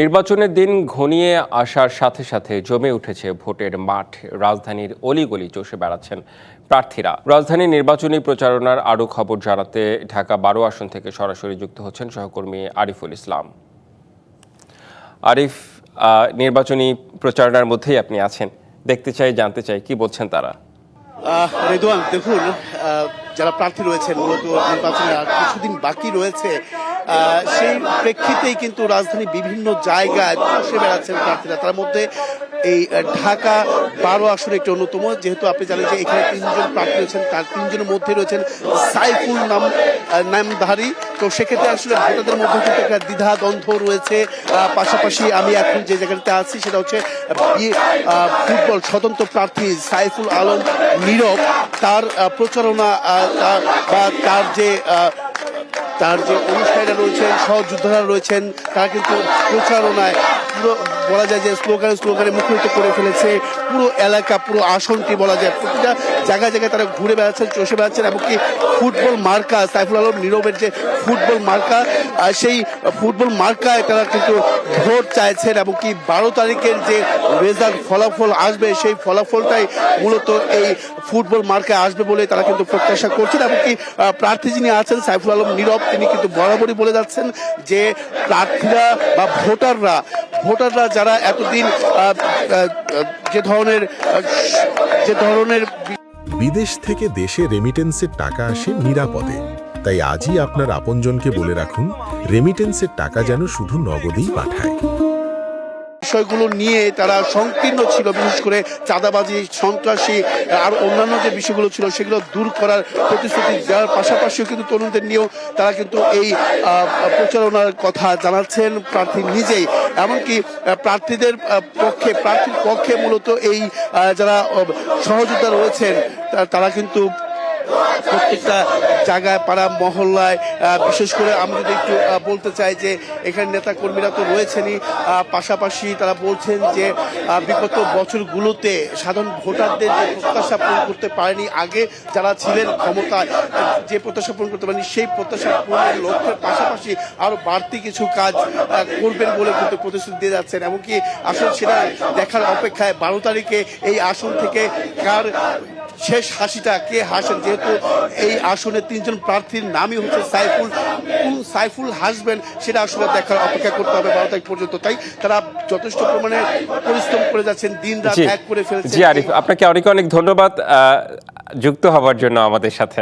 নির্বাচনের দিন ঘনিয়ে আসার সাথে সাথে জমে উঠেছে ভোটের মাঠ। রাজধানীর অলিগলি চষে বেড়াচ্ছেন প্রার্থীরা। রাজধানীর নির্বাচনী প্রচারণার আরও খবর জানাতে ঢাকা 12 আসন থেকে সরাসরি যুক্ত হচ্ছেন সহকর্মী আরিফুল ইসলাম। আরিফ, নির্বাচনী প্রচারণার মধ্যেই আপনি আছেন, দেখতে চাই, জানতে চাই কি বলছেন তারা। রেদওয়ান, দেখুন, যারা প্রার্থী রয়েছেন মূলত নির্বাচনের আর কিছুদিন বাকি রয়েছে, সেই প্রেক্ষিতেই কিন্তু রাজধানী বিভিন্ন জায়গায় চষে বেড়াচ্ছেন প্রার্থীরা। তার মধ্যে এই ঢাকা 12 আসনে একটি অন্যতম। যেহেতু আপনি জানেন যে এখানে 3 জন প্রার্থী রয়েছেন, তার 3 জনের মধ্যে রয়েছেন সাইফুল নামধারী। তো সেক্ষেত্রে আসলে ভোটারদের মধ্যে কিন্তু একটা দ্বিধা দ্বন্দ্ব রয়েছে। পাশাপাশি আমি এখন যে জায়গাটাতে আছি সেটা হচ্ছে ফুটবল স্বতন্ত্র প্রার্থী সাইফুল আলম নীরব। তার প্রচারণা বা তার যে অনুষ্ঠানীরা রয়েছেন, সহযোদ্ধারা রয়েছেন, তারা কিন্তু প্রচারণায় পুরো বলা যায় যে স্লোগানে মুখরিত করে ফেলেছে পুরো এলাকা, পুরো আসনটি বলা যায়। প্রতিটা জায়গায় জায়গায় তারা ঘুরে বেড়াচ্ছেন, চষে বেড়াচ্ছেন। এমনকি ফুটবল মার্কা, সাইফুল আলম নীরবের যে ফুটবল মার্কা, সেই ফুটবল মার্কায় তারা কিন্তু ভোট চাইছেন। এমনকি 12 তারিখের যে রেজাল্ট, ফলাফল আসবে, সেই ফলাফলটাই মূলত এই ফুটবল মার্কায় আসবে বলে তারা কিন্তু প্রত্যাশা করছেন। এমনকি প্রার্থী যিনি আছেন সাইফুল আলম নীরব, তিনি কিন্তু বরাবরই বলে যাচ্ছেন যে প্রার্থীরা বা ভোটাররা যারা এতদিন যে ধরনের বিদেশ থেকে দেশে রেমিটেন্সের টাকা আসে নিরাপদে। তাই আজই আপনার আপনজনকে বলে রাখুন, রেমিটেন্সের টাকা যেন শুধু নগদেই পাঠায়। বিষয়গুলো নিয়ে তারা সংকীর্ণ ছিল, বিশেষ করে চাঁদাবাজি, সন্ত্রাসী আর অন্যান্য যে বিষয়গুলো ছিল সেগুলো দূর করার প্রতিশ্রুতি দেওয়ার পাশাপাশিও কিন্তু তরুণদের নিয়েও তারা কিন্তু এই প্রচারণার কথা জানাচ্ছেন প্রার্থী নিজেই। এমনকি প্রার্থীর পক্ষে মূলত এই যারা সহযোদ্ধা রয়েছেন তারা কিন্তু প্রত্যেকটা জায়গায়, পাড়া মহল্লায়, বিশেষ করে আমি যদি একটু বলতে চাই যে এখানে নেতা কর্মীরা তো রয়েছেনই, পাশাপাশি তারা বলছেন যে বিগত বছরগুলোতে সাধারণ ভোটারদের যে প্রত্যাশা পূরণ করতে পারেনি, আগে যারা ছিলেন ক্ষমতায় যে প্রত্যাশা পূরণ করতে পারেনি, সেই প্রত্যাশা পূরণের লক্ষ্যের পাশাপাশি আরো বাড়তি কিছু কাজ করবেন বলে কিন্তু প্রতিশ্রুতি দিয়ে যাচ্ছেন। এমনকি আসলে সেটা দেখার অপেক্ষায় 12 তারিখে এই আসন থেকে কার শেষ হাসিটা কে হাসেন। যেহেতু এই আসনে 3 জন প্রার্থীর নামই হচ্ছে সাইফুল হাসবেন, সেটা আসলে দেখার অপেক্ষা করতে হবে 12 তারিখ পর্যন্ত। তাই তারা যথেষ্ট পরিমাণে পরিশ্রম করে যাচ্ছেন, দিন রাত এক করে ফেলছেন। জি আরিফ, আপনাকে অনেক ধন্যবাদ যুক্ত হওয়ার জন্য আমাদের সাথে।